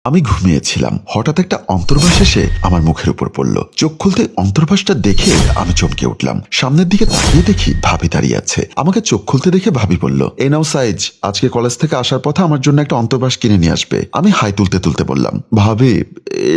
আমি ঘুমিয়েছিলাম, হঠাৎ একটা অন্তর্বাস এসে আমার মুখের উপর পড়ল। চোখ খুলতে অন্তর্বাসটা দেখে আমি চমকে উঠলাম। সামনের দিকে তাকিয়ে দেখি ভাবি দাঁড়িয়ে আছে। আমাকে চোখ খুলতে দেখে ভাবি বলল, এই নাও সাইজ, আজকে কলেজ থেকে আসার পথে আমার জন্য একটা অন্তর্বাস কিনে নিয়ে আসবে। আমি হাই তুলতে তুলতে বললাম, ভাবি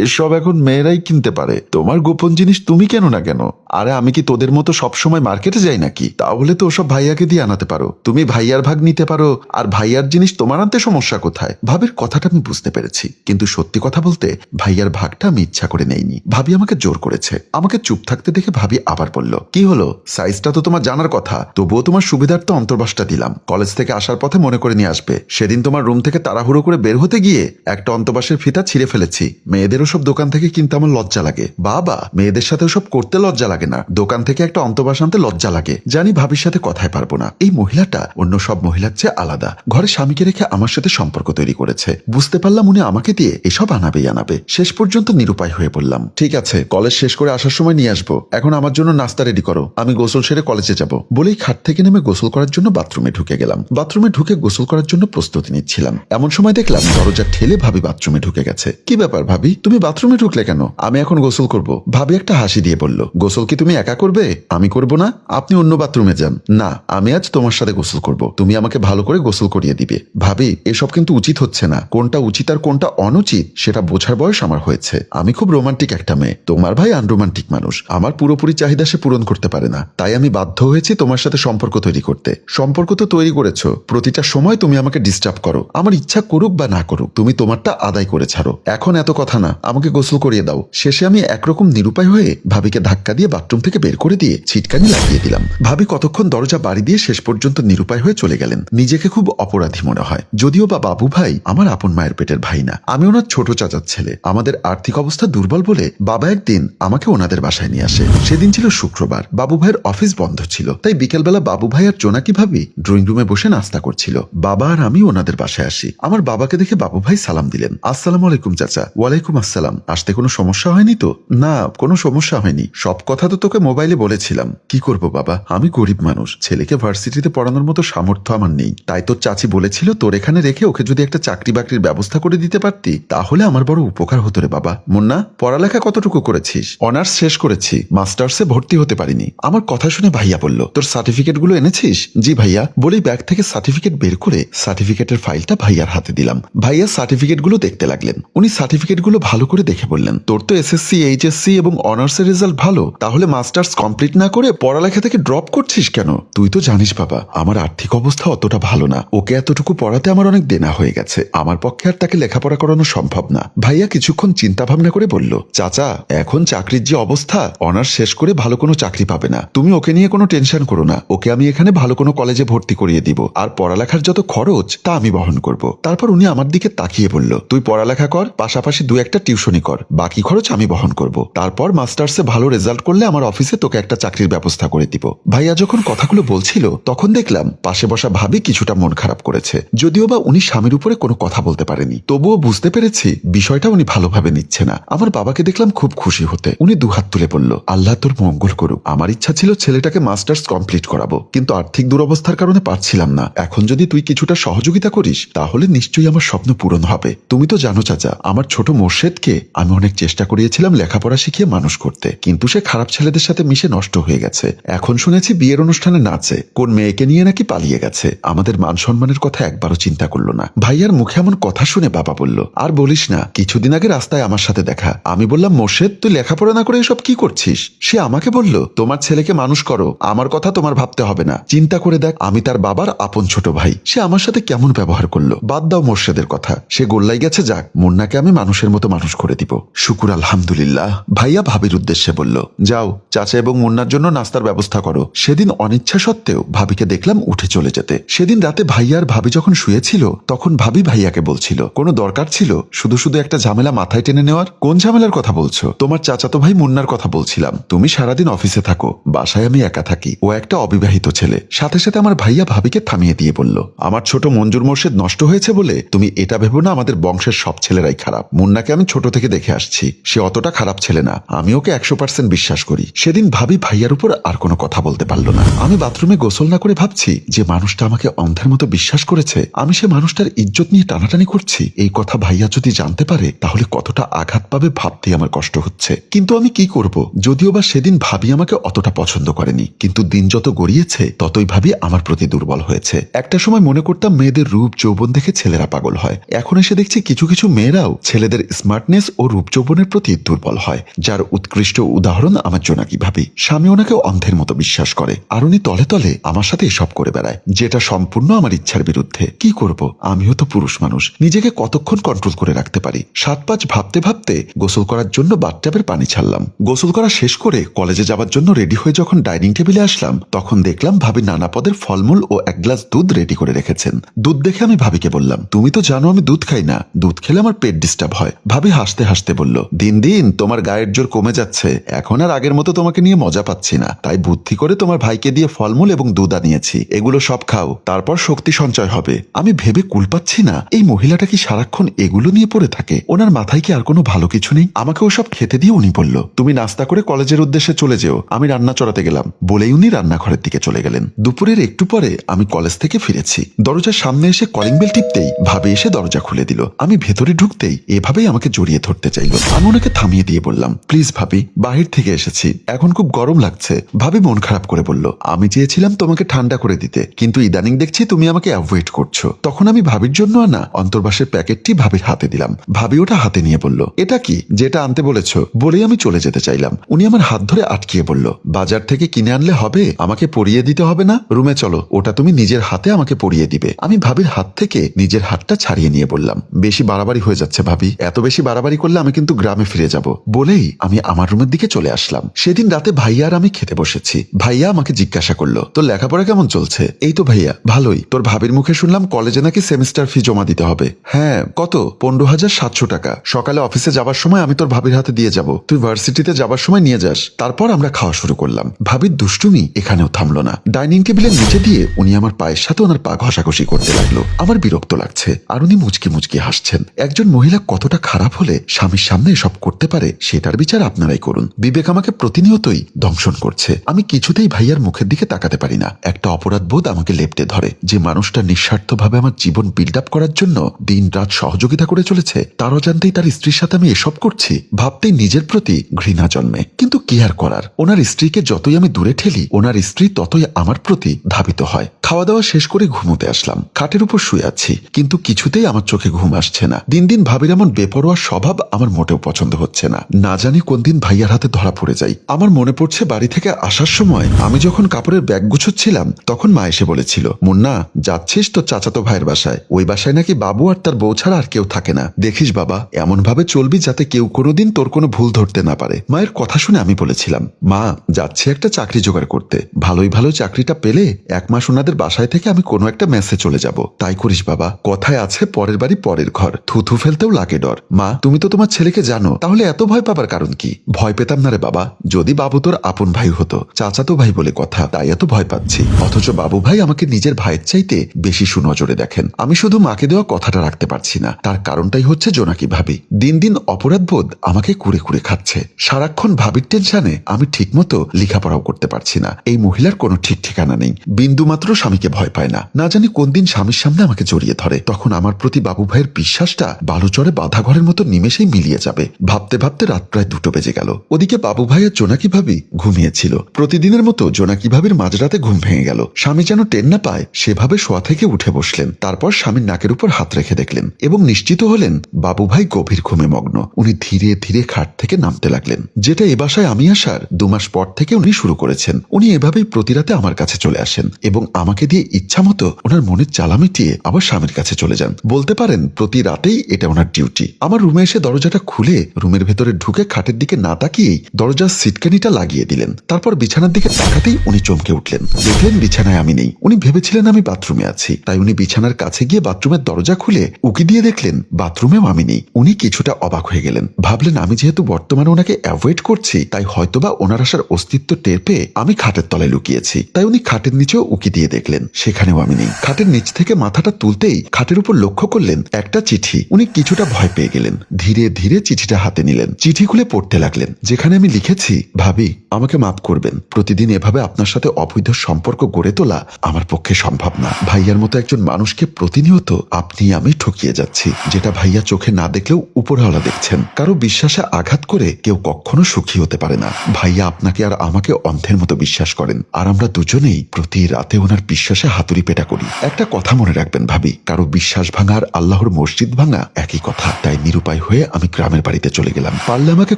এসব এখন মেয়েরাই কিনতে পারে, তোমার গোপন জিনিস তুমি কেন না কেন? আরে আমি কি তোদের মতো সবসময় মার্কেটে যাই নাকি? তাহলে তো ওসব ভাইয়াকে দিয়ে আনাতে পারো, তুমি ভাইয়ার ভাগ নিতে পারো, আর ভাইয়ার জিনিস তোমার আনতে সমস্যা কোথায়? ভাবির কথাটা আমি বুঝতে পেরেছি, কিন্তু সত্যি কথা বলতে ভাইয়ার ভাগটা আমি ইচ্ছা করে নেইনি, ভাবি আমাকে জোর করেছে। আমাকে চুপ থাকতে দেখে ভাবি আবার বলল, কি হলো? সাইজটা তো তোমার জানার কথা, তবুও তোমার সুবিধার্থে অন্তর্বাসটা দিলাম। কলেজ থেকে আসার পথে মনে করে নিয়ে আসবে। সেদিন তোমার রুম থেকে তাড়াহুড়ো করে বের হতে গিয়ে একটা অন্তর্বাসের ফিতা ছিঁড়ে ফেলেছি। মেয়েদের ওসব দোকান থেকে কিনতে আমার লজ্জা লাগে। বাবা, মেয়েদের সাথে ওসব করতে লজ্জা লাগে না, দোকান থেকে একটা অন্তর্বাস আনতে লজ্জা লাগে। জানি ভাবির সাথে কথায় পারবো না। এই মহিলাটা অন্য সব মহিলার চেয়ে আলাদা। ঘরে স্বামীকে রেখে আমার সাথে সম্পর্ক তৈরি করেছে। বুঝতে পারলাম উনি আমাকে দিয়ে এসব আনাবেই আনাবে। শেষ পর্যন্ত নিরুপায় হয়ে পড়লাম। ঠিক আছে, কলেজ শেষ করে আসার সময় নিয়ে আসবো। এখন আমার জন্য নাস্তা রেডি করো, আমি গোসল সেরে কলেজে যাব। বলেই খাট থেকে নেমে গোসল করার জন্য বাথরুমে ঢুকে গেলাম। বাথরুমে ঢুকে গোসল করার জন্য প্রস্তুতি নিচ্ছিলাম, এমন সময় দেখলাম দরজা ঠেলে ভাবি বাথরুমে ঢুকে গেছে। কি ব্যাপার ভাবি, তুমি বাথরুমে ঢুকলে কেন? আমি এখন গোসল করব। ভাবি একটা হাসি দিয়ে বলল, গোসল কি তুমি একা করবে? আমি করব না, আপনি অন্য বাথরুমে যান। না, আমি আজ তোমার সাথে গোসল করব, তুমি আমাকে ভালো করে গোসল করিয়ে দিবে। ভাবি, এসব কিন্তু উচিত হচ্ছে না। কোনটা উচিত আর কোনটা অনুচিত সেটা বোঝার বয়স আমার হয়েছে। আমি খুব রোমান্টিক একটা মেয়ে, তোমার ভাই আনরোমান্টিক মানুষ। আমার পুরোপুরি চাহিদা সে পূরণ করতে পারে না, তাই আমি বাধ্য হয়েছি তোমার সাথে সম্পর্ক তৈরি করতে। সম্পর্ক তো তৈরি করেছো, প্রতিটা সময় তুমি আমাকে ডিস্টার্ব করো। আমার ইচ্ছা করুক বা না করুক, তুমি তোমারটা আদায় করে ছাড়ো। এখন এত কথা না, আমাকে গোসল করিয়ে দাও। শেষে আমি একরকম নিরুপায় হয়ে ভাবিকে ধাক্কা দিয়ে বাথরুম থেকে বের করে দিয়ে ছিটকানি লাগিয়ে দিলাম। ভাবি কতক্ষণ দরজা বাড়ি দিয়ে শেষ পর্যন্ত নিরুপায় হয়ে চলে গেলেন। নিজেকে খুব অপরাধী মনে হয়, যদিও বা বাবু ভাই আমার আপন মায়ের পেটের ভাই না, আমি ওনার ছোট চাচার ছেলে। আমাদের আর্থিক অবস্থা দুর্বল বলে বাবা একদিন আমাকে ওনাদের বাসায় নিয়ে আসে। সেদিন ছিল শুক্রবার, বাবু ভাইয়ের অফিস বন্ধ ছিল, তাই বিকেলবেলা বাবু ভাই আর জোনাকি ভাবি ড্রয়িং রুমে বসে নাস্তা করছিল। বাবা আর আমি ওনাদের বাসায় আসি। আমার বাবাকে দেখে বাবু ভাই সালাম দিলেন, আসসালামু আলাইকুম চাচা। ওয়ালাইকুম আসসালাম। আসতে কোনো সমস্যা হয়নি তো? না, কোনো সমস্যা হয়নি, সব কথা তো তোকে মোবাইলে বলেছিলাম। কি করব বাবা, আমি গরিব মানুষ, ছেলেকে ভার্সিটিতে পড়ানোর মতো সামর্থ্য আমার নেই। তাই তোর চাচি বলেছিল তোর এখানে রেখে ওকে যদি একটা চাকরি বাকরির ব্যবস্থা করে দিতে পারতি তাহলে আমার বড় উপকার হতো রে বাবা। মুন্না, পড়ালেখা কতটুকু করেছিস? অনার্স শেষ করেছি, মাস্টার্সে ভর্তি হতে পারিনি। আমার কথা শুনে ভাইয়া বলল, তোর সার্টিফিকেটগুলো এনেছিস? জি ভাইয়া। বলেই ব্যাগ থেকে সার্টিফিকেট বের করে সার্টিফিকেটের ফাইলটা ভাইয়ার হাতে দিলাম। ভাইয়া সার্টিফিকেটগুলো দেখতে লাগলেন। উনি সার্টিফিকেটগুলো ভালো করে দেখে বললেন, তোর তো এসএসসি, এইচএসসি এবং অনার্সের রেজাল্ট ভালো, তাহলে মাস্টার্স কমপ্লিট না করে পড়ালেখা থেকে ড্রপ করছিস কেন? তুই তো জানিস বাবা, আমার আর্থিক অবস্থা অতটা ভালো না। ওকে এতটুকু পড়াতে আমার অনেক দেনা হয়ে গেছে, আমার পক্ষে আর তাকে লেখাপড়া করানো সম্ভব না। ভাইয়া কিছুক্ষণ চিন্তা ভাবনা করে বলল, চাচা এখন চাকরির যে অবস্থা, অনার্স শেষ করে ভালো কোনো চাকরি পাবে না। তুমি ওকে নিয়ে কোনো টেনশন করো না, ওকে আমি এখানে ভালো কোনো কলেজে ভর্তি করিয়ে দিব, আর পড়ালেখার যত খরচ তা আমি বহন করব। তারপর উনি আমার দিকে তাকিয়ে বলল, তুই পড়ালেখা কর, পাশাপাশি দু একটা টিউশনি কর, বাকি খরচ আমি বহন করব। তারপর মাস্টার্সে ভালো রেজাল্ট করলে আমার অফিসে তোকে একটা চাকরির ব্যবস্থা করে দিব। ভাইয়া যখন কথাগুলো বলছিল তখন দেখলাম পাশে বসা ভাবি কিছুটা মন খারাপ করেছে, যদিও বা উনি স্বামীর উপরে কোনো কথা বলতে পারেনি, তবুও বুঝতে পেরেছি বিষয়টা উনি ভালোভাবে নিচ্ছে না। আমার বাবাকে দেখলাম খুব খুশি হতে, উনি দুহাত তুলে বলল, আল্লাহ তোর মঙ্গল করুক। আমার ইচ্ছা ছিল ছেলেটাকে মাস্টার্স কমপ্লিট করাবো, কিন্তু আর্থিক দুরবস্থার কারণে পারছিলাম না। এখন যদি তুই কিছুটা সহযোগিতা করিস তাহলে নিশ্চয়ই আমার স্বপ্ন পূরণ হবে। তুমি তো জানো চাচা, আমার ছোট মোর্শেদকে আমি অনেক চেষ্টা করিয়েছিলাম লেখাপড়া শিখিয়ে মানুষ করতে, কিন্তু সে খারাপ ছেলেদের সাথে মিশে নষ্ট হয়ে গেছে। এখন শুনেছি বিয়ের অনুষ্ঠানে নাচে, কোন মেয়েকে নিয়ে নাকি পালিয়ে গেছে। আমাদের মান সম্মানের কথা একবারও চিন্তা করলো না। ভাইয়ার মুখে এমন কথা শুনে বাবা বলল, আর বলিস না, কিছুদিন আগে রাস্তায় আমার সাথে দেখা। আমি বললাম, মোর্শেদ তুই লেখাপড়া না করে এসব কি করছিস? সে আমাকে বলল, তোমার ছেলেকে মানুষ করো, আমার কথা তোমার ভাবতে হবে না। চিন্তা করে দেখ, আমি তার বাবার আপন ছোট ভাই, সে আমার সাথে কেমন ব্যবহার করলো। বাদ দাও মোর্শেদের কথা, সে গোল্লাই গেছে, যাক, মুন্নাকে আমি মানুষের মতো মানুষ করে দিব। শুকুর আলহামদুলিল্লাহ। ভাইয়া ভাবির উদ্দেশ্যে বলল, যাও চাচা এবং মুন্নার জন্য নাস্তার ব্যবস্থা করো। সেদিন অনিচ্ছা সত্ত্বেও ভাবিকে দেখলাম উঠে চলে যেতে। সেদিন রাতে ভাইয়া আর ভাবি যখন শুয়েছিল তখন ভাবি ভাইয়াকে বলছিল, কোনো দরকার ছিল শুধু শুধু একটা ঝামেলা মাথায় টেনে নেওয়ার? কোন ঝামেলার কথা বলছো? তোমার চাচাতো ভাই মুন্নার কথা বলছিলাম। তুমি সারাদিন অফিসে থাকো, বাসায় আমি একা থাকি, ও একটা অবিবাহিত ছেলে। সাথে সাথে আমার ভাইয়া ভাবিকে থামিয়ে দিয়ে বলল, আমার ছোট মঞ্জুর মোর্শেদ নষ্ট হয়েছে বলে তুমি এটা ভেবো না আমাদের বংশের সব ছেলেরাই খারাপ। মুন্নাকে আমি আমি ছোট থেকে দেখে আসছি, সে অতটা খারাপ ছেলে না। আমি ওকে 100% বিশ্বাস করি। সেদিন ভাবি ভাইয়ার উপর আর কোনো কথা বলতে পারলো না। আমি বাথরুমে গোসল না করে ভাবছি, যে মানুষটা আমাকে অন্ধের মতো বিশ্বাস করেছে, আমি সে মানুষটার ইজ্জত নিয়ে টানাটানি করছি। এই কথা ভাইয়া যদি জানতে পারে তাহলে কতটা আঘাত পাবে ভাবতেই আমার কষ্ট হচ্ছে। কিন্তু আমি কি করব? যদিও বা সেদিন ভাবি আমাকে অতটা পছন্দ করেনি, কিন্তু দিন যত গড়িয়েছে ততই ভাবি আমার প্রতি দুর্বল হয়েছে। একটা সময় মনে করতাম মেয়েদের রূপ যৌবন দেখে ছেলেরা পাগল হয়। এখন এসে দেখছি কিছু কিছু মেয়েরাও ছেলেদের স্মার্টনেস ও রূপ যৌবনের প্রতি দুর্বল হয়, যার উৎকৃষ্ট উদাহরণ আমার জোনাকি ভাবি। স্বামী ওনাকে অন্ধের মতো বিশ্বাস করে, আর উনি তলে তলে আমার সাথে এসব করে বেড়ায়, যেটা সম্পূর্ণ আমার ইচ্ছার বিরুদ্ধে। কি করব? আমিও তো পুরুষ মানুষ, নিজেকে কতক্ষণ কন্ট্রোল করে রাখতে পারি? 7-5 ভাবতে ভাবতে গোসল করার জন্য বাথটাবের পানি ছাড়লাম। গোসল করা শেষ করে কলেজে যাওয়ার জন্য রেডি হয়ে যখন ডাইনিং টেবিলে আসলাম, তখন দেখলাম ভাবি নানা পদের ফলমূল ও 1 গ্লাস দুধ রেডি করে রেখেছেন। দুধ দেখে আমি ভাবিকে বললাম, তুমি তো জানো আমি দুধ খাই না, দুধ খেলে আমার পেট ডিস্টার্ব হয়। ভাবি হাসতে হাসতে বলল, দিন দিন তোমার গায়ের জোর কমে যাচ্ছে, এখন আর আগের মতো তোমাকে নিয়ে মজা পাচ্ছি না, তাই বুদ্ধি করে তোমার ভাইকে দিয়ে ফলমূল এবং দুধ আনিয়েছি, এগুলো সব খাও, তারপর শক্তি সঞ্চয় হবে। আমি ভেবে কুল পাচ্ছি না, এই মহিলাটা কি সারাক্ষণ এগুলো নিয়ে পড়ে থাকে? ওনার মাথায় কি আর কোনো ভালো কিছু নেই? আমাকে ওসব খেতে দিয়ে উনি বলল, তুমি নাস্তা করে কলেজের উদ্দেশ্যে চলে যেও, আমি রান্না চড়াতে গেলাম। বলেই উনি রান্নাঘরের দিকে চলে গেলেন। দুপুরের একটু পরে আমি কলেজ থেকে ফিরেছি। দরজার সামনে এসে কলিং বেল টিপতেই ভাবি এসে দরজা খুলে দিল। আমি ভেতরে ঢুকতেই এভাবেই আমাকে জড়িয়ে ধরতে চাইল। আমি ওনাকে থামিয়ে দিয়ে বললাম, প্লিজ ভাবি, বাহির থেকে এসেছি, এখন খুব গরম লাগছে। ভাবি মন খারাপ করে বলল, আমি চেয়েছিলাম তোমাকে ঠান্ডা করে দিতে, কিন্তু ইদানিং দেখছি তুমি আমাকে অ্যাভয়েড করছো। তখন আমি ভাবির জন্য আনা অন্তর্বাসের প্যাকেটটি ভাবির হাতে দিলাম। ভাবি ওটা হাতে নিয়ে বলল, এটা কি? যেটা আনতে বলেছ? বলেই আমি চলে যেতে চাইলাম। উনি আমার হাত ধরে আটকিয়ে বলল, বাজার থেকে কিনে আনলে হবে, আমাকে পরিয়ে দিতে হবে না, রুমে চলো, ওটা তুমি নিজের হাতে আমাকে পরিয়ে দিবে। আমি ভাবির হাত থেকে নিজের হাতটা ছাড়িয়ে নিয়ে বললাম, বেশি বাড়াবাড়ি হয়ে যাচ্ছে ভাবি, এত বেশি বাড়াবাড়ি করলে আমি কিন্তু গ্রামে ফিরে যাব। বলেই আমি আমার রুমের দিকে চলে আসলাম। সেদিন রাতে ভাইয়া আর আমি খেতে বসেছি। ভাইয়া আমাকে জিজ্ঞাসা করলো, তোর লেখাপড়া কেমন চলছে? এই তো ভাইয়া, ভালোই। তোর ভাবির মুখে শুনলাম কলেজে নাকি সেমিস্টার ফি জমা দিতে হবে। হ্যাঁ, কত? 15,700 টাকা। সকালে অফিসে যাবার সময় আমি তোর ভাবির হাতে দিয়ে যাব, তুই ভার্সিটিতে যাবার সময় নিয়ে যাস। তারপর আমরা খাওয়া শুরু করলাম। ভাবির দুষ্টুমি এখানেও থামলো না। ডাইনিং টেবিলের নিচে দিয়ে উনি আমার পায়ের সাথে ওনার পা ঘষাঘষি করতে লাগলো। আমার বিরক্ত লাগছে, আর উনি মুচকি মুচকি হাসছেন। একজন মহিলা কতটা খারাপ হলে স্বামীর সামনে এসব করতে পারে সেটার বিচার আপনারাই করুন। বিবেক আমাকে প্রতিনিয়তই দংশন করছে। আমি কিছুতেই ভাইয়ার মুখের দিকে তাকাতে পারি না। একটা অপরাধ বোধ আমাকে লেপ্টে ধরে, যে মানুষটা নিঃস্বার্থভাবে আমার জীবন বিল্ড আপ করার জন্য দিন রাত সহযোগিতা করে চলেছে, তার অজান্তেই তার স্ত্রীর সাথে আমি এসব করছি। ভাবতেই নিজের প্রতি ঘৃণা জন্মে। কিন্তু কি আর করার, ওনার স্ত্রীকে যতই আমি দূরে ঠেলি, ওনার স্ত্রী ততই আমার প্রতি ধাবিত হয়। খাওয়া দাওয়া শেষ করে ঘুমোতে আসলাম। খাটের উপর শুয়ে আছি, কিন্তু কিছুতেই আমার চোখে ঘুম আসছে না। দিন দিন ভাবির এমন বেপরোয়া স্বভাব আমার মোটেও পছন্দ হচ্ছে না। না জানি কোন দিন ভাইয়ার হাতে ধরা পড়ে যাই। আমার মনে পড়ছে বাড়ি থেকে আসার সময় আমি যখন কাপড়ের ব্যাগ গুছোচ্ছিলাম, তখন মা এসে বলেছিল, মুন্না, যাচ্ছিস তোর চাচাতো ভাইয়ের বাসায়, ওই বাসায় নাকি বাবু আর তার বউ ছাড়া আর কেউ থাকে না। দেখিস বাবা, এমন ভাবে চলবি যাতে কেউ কোনোদিন তোর কোনো ভুল ধরতে না পারে। মায়ের কথা শুনে আমি বলেছিলাম, মা, যাচ্ছি একটা চাকরি জোগাড় করতে, ভালোই ভালো চাকরিটা পেলে 1 মাস ওনাদের বাসায় থেকে আমি কোনো একটা মেসে চলে যাব। তাই করিস বাবা, কথায় আছে পরের বাড়ি পরের ঘর, থুথু ফেলতেও লাগে ডর। মা, তুমি তো তোমার ছেলেকে জানো, তাহলে এত ভয় পাবার কারণ কি? ভয় পেতাম না রে বাবা, যদি বাবু তোর আপন ভাই হতো, চাচাতো ভাই বলে কথা, তাই এত ভয় পাচ্ছি। অথচ বাবু ভাই আমাকে নিজের ভাইয়ের চাইতে বেশি সুনজরে দেখেন। আমি শুধু মাকে দেওয়া কথাটা রাখতে পারছি না, তার কারণটাই হচ্ছে জোনাকি ভাবি। দিন দিন অপরাধবোধ আমাকে কুড়ে কুড়ে খাচ্ছে। সারাক্ষণ ভাবির টেনশনে আমি ঠিকমতো লেখাপড়াও করতে পারছি না। এই মহিলার কোনো ঠিক ঠিকানা নেই, বিন্দু মাত্র স্বামীকে ভয় পায় না। না জানি কোন দিন স্বামীর সামনে আমাকে জড়িয়ে ধরে, তখন আমার প্রতি বাবু ভাইয়ের বিশ্বাসটা বালুচরে বাঁধা ঘরের মতো নিমেষেই মিলিয়ে যাবে। ভাবতে ভাবতে রাত প্রায় 2টো বেজে গেল। ওদিকে বাবু ভাই আর জোনাকি ভাবি ঘুমিয়েছিল। প্রতিদিনের মতো জোনাকি ভাবির মাঝরাতে ঘুম ভেঙে গেল। স্বামী যেন টের না পায় সেভাবে শোয়া থেকে উঠে বসলেন। তারপর স্বামীর নাকের উপর হাত রেখে দেখলেন এবং নিশ্চিত হলেন বাবু ভাই গভীর ঘুমে মগ্ন। উনি ধীরে ধীরে খাট থেকে নামতে লাগলেন, যেটা এ বাসায় আমি আসার 2 মাস পর থেকে উনি শুরু করেছেন। উনি এভাবেই প্রতি রাতে আমার কাছে চলে আসেন এবং আমাকে দিয়ে ইচ্ছা মতো ওনার মনের জ্বালা মিটিয়ে আবার স্বামীর কাছে চলে যান। বলতে পারেন প্রতি রাতেই এটা ওনার ডিউটি। আমার রুমে এসে দরজাটা খুলে রুমের ভেতরে ঢুকে খাটের দিকে না তাকিয়েই দরজার সিটকানিটা লাগিয়ে দিলেন। তারপর বিছানার দিকে তাকাতেই উনি চমকে উঠলেন। দেখলেন বিছানায় আমি নেই। উনি ভেবেছিলেন আমি বাথরুমে আছি, তাই উনি বিছানার কাছে গিয়ে বাথরুমের দরজা খুলে উকি দিয়ে দেখলেন বাথরুমেও আমি নেই। উনি কিছুটা অবাক হয়ে গেলেন। ভাবলেন আমি যেহেতু বর্তমানে ওনাকে অ্যাভয়েড করছি, তাই হয়তোবা ওনার আসার অস্তিত্ব টের পেয়ে আমি খাটের তলায় লুকিয়েছি। তাই উনি খাটের নিচেও উকি দিয়ে দেখলেন। দেখলেন, সেখানেও আমি নেই। খাটের নিচ থেকে মাথাটা তুলতেই খাটের উপর লক্ষ্য করলেন একটা চিঠি। উনি কিছুটা ভয় পেয়ে গেলেন, ধীরে ধীরে চিঠিটা হাতে নিলেন, চিঠি খুলে পড়তে লাগলেন, যেখানে আমি লিখেছি, ভাবি আমাকে মাফ করবেন, প্রতিদিন এভাবে আপনার সাথে অবৈধ সম্পর্ক গড়ে তোলা আমার পক্ষে সম্ভব না। ভাইয়ার মতো একজন মানুষকে প্রতিনিয়ত আপনি আমি ঠকিয়ে যাচ্ছি, যেটা ভাইয়া চোখে না দেখলেও উপরওয়ালা দেখছেন। কারো বিশ্বাসে আঘাত করে কেউ কখনো সুখী হতে পারে না। ভাইয়া আপনাকে আর আমাকে অন্ধের মতো বিশ্বাস করেন, আর আমরা দুজনেই প্রতি রাতে ওনার বিশ্বাসে হাতুড়ি পেটা করি। একটা কথা মনে রাখবেন ভাবি, কারো বিশ্বাস ভাঙা আর আল্লাহর মসজিদ ভাঙা একই কথা। তাই নিরুপায় হয়ে আমি গ্রামের বাড়িতে চলে গেলাম। পারলে আমাকে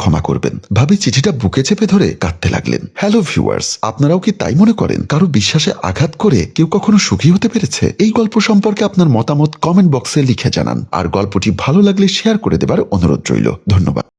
ক্ষমা করবেন। ভাবি চিঠিটা বুকে চেপে ধরে কাঁদতে লাগলেন। হ্যালো ভিউয়ার্স, আপনারাও কি তাই মনে করেন কারো বিশ্বাসে আঘাত করে কেউ কখনো সুখী হতে পেরেছে? এই গল্প সম্পর্কে আপনার মতামত কমেন্ট বক্সে লিখে জানান, আর গল্পটি ভালো লাগলে শেয়ার করে দেবার অনুরোধ রইল। ধন্যবাদ।